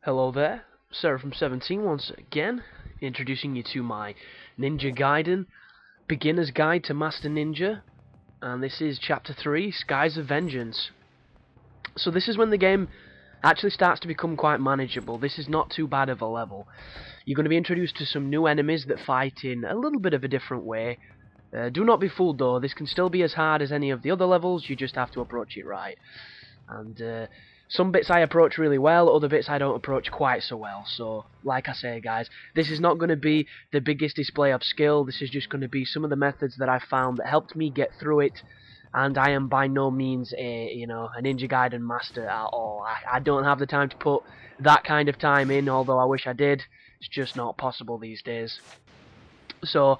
Hello there, Sarah from 17 once again, introducing you to my Ninja Gaiden Beginner's Guide to Master Ninja, and this is Chapter 3, Skies of Vengeance. So this is when the game actually starts to become quite manageable. This is not too bad of a level. You're going to be introduced to some new enemies that fight in a little bit of a different way. Do not be fooled though, this can still be as hard as any of the other levels, you just have to approach it right. And some bits I approach really well, other bits I don't approach quite so well. So, like I say guys, this is not going to be the biggest display of skill, this is just going to be some of the methods that I found that helped me get through it. And I am by no means a Ninja Gaiden master at all. I don't have the time to put that kind of time in, although I wish I did. It's just not possible these days. So,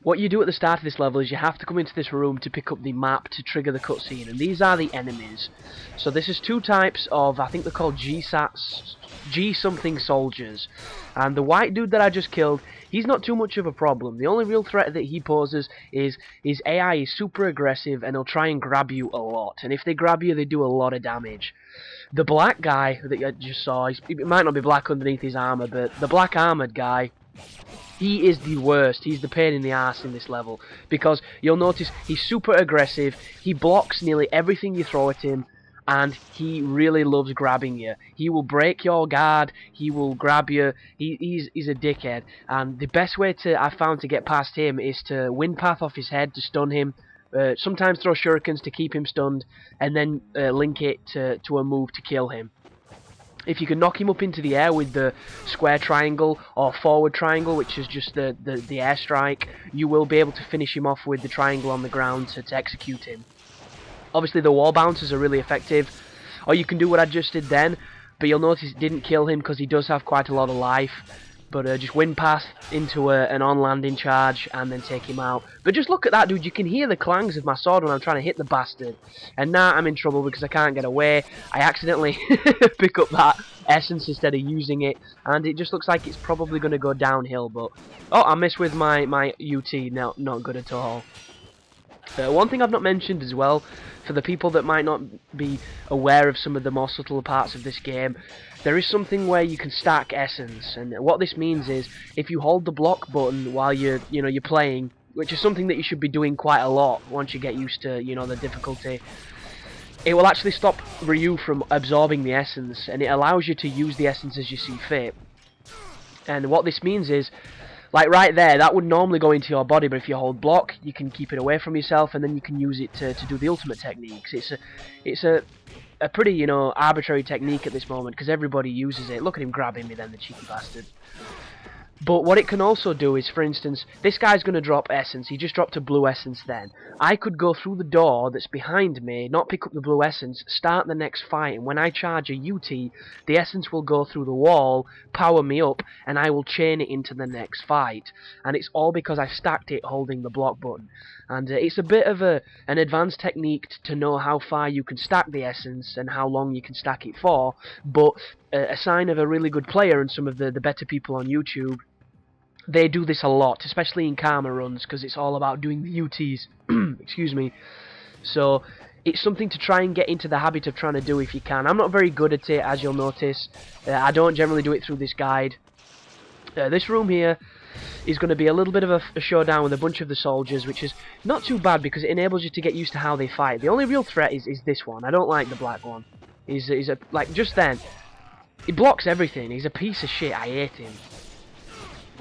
what you do at the start of this level is you have to come into this room to pick up the map to trigger the cutscene, and these are the enemies. So this is two types of, I think they're called G-something soldiers. And the white dude that I just killed, he's not too much of a problem. The only real threat that he poses is his AI is super aggressive and he'll try and grab you a lot. And if they grab you, they do a lot of damage. The black guy that you just saw, it might not be black underneath his armor, but the black armored guy, he is the worst. He's the pain in the ass in this level, because you'll notice he's super aggressive, he blocks nearly everything you throw at him, and he really loves grabbing you. He will break your guard, he will grab you, he's a dickhead. And the best way I found to get past him is to wind path off his head to stun him, sometimes throw shurikens to keep him stunned, and then link it to a move to kill him. If you can knock him up into the air with the square triangle or forward triangle, which is just the airstrike, you will be able to finish him off with the triangle on the ground to execute him. Obviously the wall bouncers are really effective, or you can do what I just did then, but you'll notice it didn't kill him because he does have quite a lot of life. But just wind pass into an on-landing charge and then take him out. But just look at that, dude. You can hear the clangs of my sword when I'm trying to hit the bastard. And now I'm in trouble because I can't get away. I accidentally pick up that essence instead of using it. And it just looks like it's probably going to go downhill. But oh, I missed with my UT. No, not good at all. One thing I've not mentioned as well, for the people that might not be aware of some of the more subtle parts of this game, there is something where you can stack essence, and what this means is if you hold the block button while you're playing, which is something that you should be doing quite a lot once you get used to the difficulty, it will actually stop Ryu from absorbing the essence, and it allows you to use the essence as you see fit. And what this means is, like right there, that would normally go into your body, but if you hold block, you can keep it away from yourself, and then you can use it to do the ultimate techniques. It's a pretty, arbitrary technique at this moment, because everybody uses it. Look at him grabbing me then, the cheeky bastard. But what it can also do is, for instance, this guy's going to drop essence. He just dropped a blue essence then. I could go through the door that's behind me, not pick up the blue essence, start the next fight, and when I charge a UT, the essence will go through the wall, power me up, and I will chain it into the next fight. And it's all because I stacked it holding the block button. And it's a bit of an advanced technique to know how far you can stack the essence and how long you can stack it for, but a sign of a really good player and some of the better people on YouTube, they do this a lot, especially in Karma runs, because it's all about doing the UTs. Excuse me. So it's something to try and get into the habit of trying to do if you can. I'm not very good at it, as you'll notice. I don't generally do it through this guide. This room here is going to be a little bit of a showdown with a bunch of the soldiers, which is not too bad because it enables you to get used to how they fight. The only real threat is this one. I don't like the black one. He's like, just then, he blocks everything. He's a piece of shit. I hate him.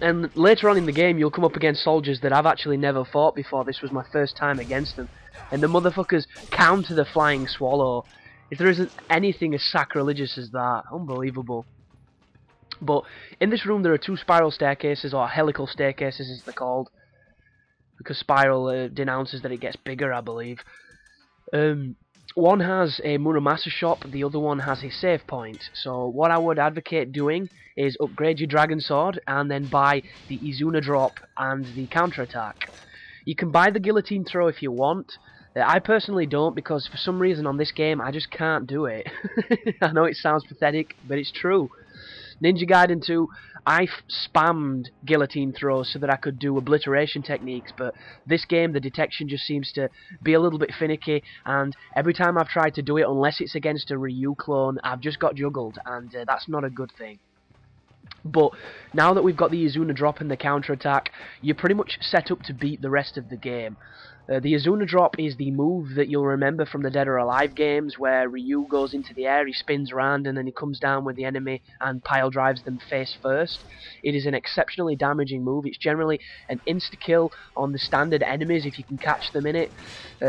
And later on in the game, you'll come up against soldiers that I've actually never fought before. This was my first time against them. And the motherfuckers counter the flying swallow. If there isn't anything as sacrilegious as that. Unbelievable. But in this room, there are two spiral staircases, or helical staircases as they're called. Because spiral denounces that it gets bigger, I believe. One has a Muramasa shop, the other one has a save point. So what I would advocate doing is upgrade your dragon sword and then buy the Azula Drop and the counterattack. You can buy the guillotine throw if you want. I personally don't, because for some reason on this game I just can't do it. I know it sounds pathetic, but it's true. Ninja Gaiden 2, I spammed guillotine throws so that I could do obliteration techniques, but this game, the detection just seems to be a little bit finicky, and every time I've tried to do it, unless it's against a Ryu clone, I've just got juggled, and that's not a good thing. But now that we've got the Azula Drop and the counter-attack, you're pretty much set up to beat the rest of the game. The Azula Drop is the move that you'll remember from the Dead or Alive games, where Ryu goes into the air, he spins around, and then he comes down with the enemy and pile drives them face first. It is an exceptionally damaging move. It's generally an insta-kill on the standard enemies if you can catch them in it.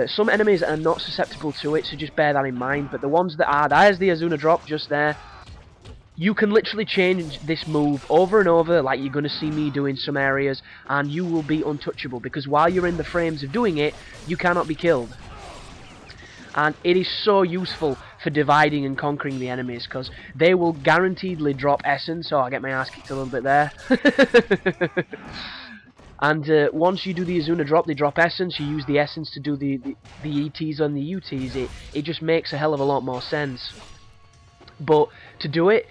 Some enemies are not susceptible to it, so just bear that in mind, but the ones that are, there's the Azula Drop just there. You can literally change this move over and over, like you're going to see me do in some areas, and you will be untouchable, because while you're in the frames of doing it, you cannot be killed. And it is so useful for dividing and conquering the enemies, because they will guaranteedly drop essence. Oh, I get my ass kicked a little bit there. And once you do the Azula Drop, they drop essence, you use the essence to do the ETs on the UTs, it just makes a hell of a lot more sense. But to do it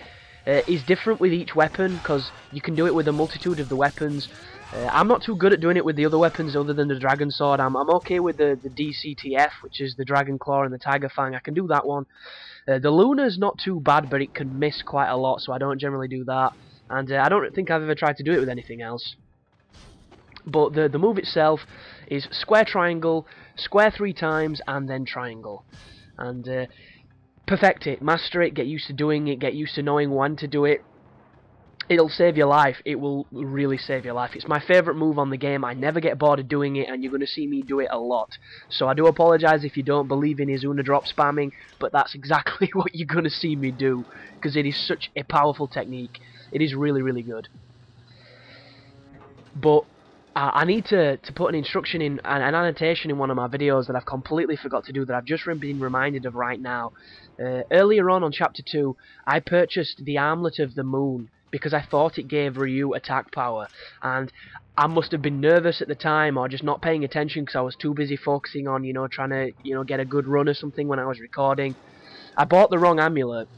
is different with each weapon, because you can do it with a multitude of the weapons. I'm not too good at doing it with the other weapons other than the Dragon Sword. I'm okay with the DCTF, which is the Dragon Claw and the Tiger Fang. I can do that one. The Luna's not too bad, but it can miss quite a lot, so I don't generally do that. And I don't think I've ever tried to do it with anything else. But the move itself is square triangle, square 3 times, and then triangle. And perfect it, master it, get used to doing it, get used to knowing when to do it. It'll save your life. It will really save your life. It's my favourite move on the game. I never get bored of doing it, and you're going to see me do it a lot. So I do apologise if you don't believe in Azula Drop spamming, but that's exactly what you're going to see me do, because it is such a powerful technique. It is really, really good. But I need to put an instruction in, an annotation in one of my videos that I've completely forgot to do, that I've just been reminded of right now. Earlier on Chapter 2, I purchased the Armlet of the Moon because I thought it gave Ryu attack power, and I must have been nervous at the time or just not paying attention because I was too busy focusing on, trying to, get a good run or something when I was recording. I bought the wrong amulet.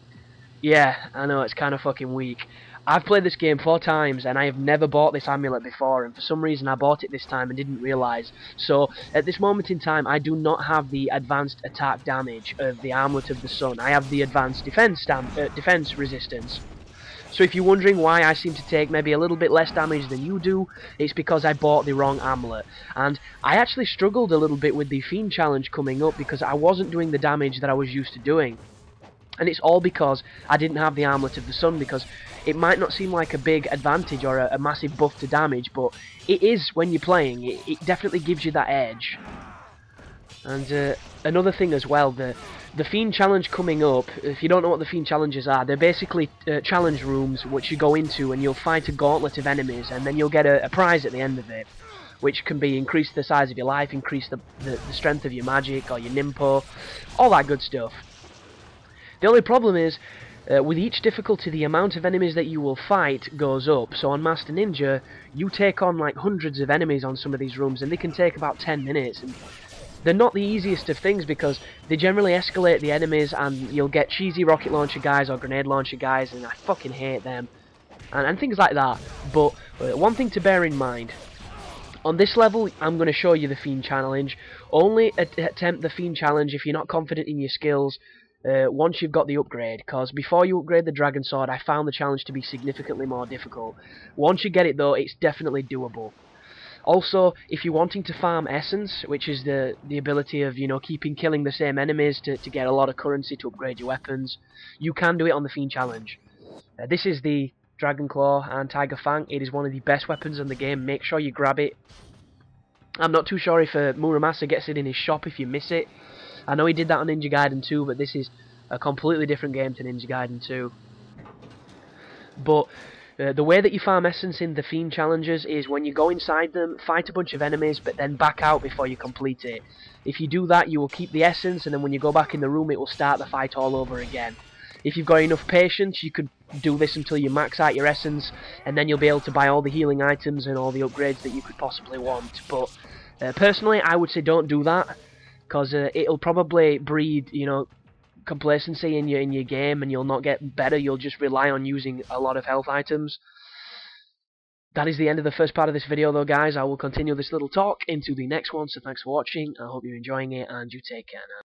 Yeah, I know, it's kind of fucking weak. I've played this game 4 times and I have never bought this amulet before, and for some reason I bought it this time and didn't realise. So at this moment in time I do not have the advanced attack damage of the Armlet of the Sun. I have the advanced defense resistance. So if you're wondering why I seem to take maybe a little bit less damage than you do, it's because I bought the wrong amulet. And I actually struggled a little bit with the Fiend challenge coming up because I wasn't doing the damage that I was used to doing. And it's all because I didn't have the Armlet of the Sun, because it might not seem like a big advantage or a massive buff to damage, but it is when you're playing. It definitely gives you that edge. And another thing as well, the Fiend challenge coming up, if you don't know what the Fiend challenges are, they're basically challenge rooms which you go into and you'll fight a gauntlet of enemies, and then you'll get a prize at the end of it, which can be increase the size of your life, increase the strength of your magic or your Nimpo, all that good stuff. The only problem is, with each difficulty, the amount of enemies that you will fight goes up. So on Master Ninja, you take on like hundreds of enemies on some of these rooms, and they can take about 10 minutes. And they're not the easiest of things because they generally escalate the enemies, and you'll get cheesy rocket launcher guys or grenade launcher guys, and I fucking hate them. And things like that. But one thing to bear in mind, on this level, I'm going to show you the Fiend challenge. Only attempt the Fiend challenge if you're not confident in your skills. Once you've got the upgrade, because before you upgrade the Dragon Sword, I found the challenge to be significantly more difficult. Once you get it though, it's definitely doable. Also, if you're wanting to farm essence, which is the ability of, killing the same enemies to get a lot of currency to upgrade your weapons, you can do it on the Fiend challenge. This is the Dragon Claw and Tiger Fang. It is one of the best weapons in the game. Make sure you grab it. I'm not too sure if Muramasa gets it in his shop if you miss it. I know he did that on Ninja Gaiden 2, but this is a completely different game to Ninja Gaiden 2. But the way that you farm essence in the Fiend challenges is when you go inside them, fight a bunch of enemies, but then back out before you complete it. If you do that, you will keep the essence, and then when you go back in the room, it will start the fight all over again. If you've got enough patience, you could do this until you max out your essence, and then you'll be able to buy all the healing items and all the upgrades that you could possibly want. But personally, I would say don't do that, because it'll probably breed, complacency in your game and you'll not get better, you'll just rely on using a lot of health items. That is the end of the first part of this video though, guys. I will continue this little talk into the next one, so thanks for watching. I hope you're enjoying it, and you take care now.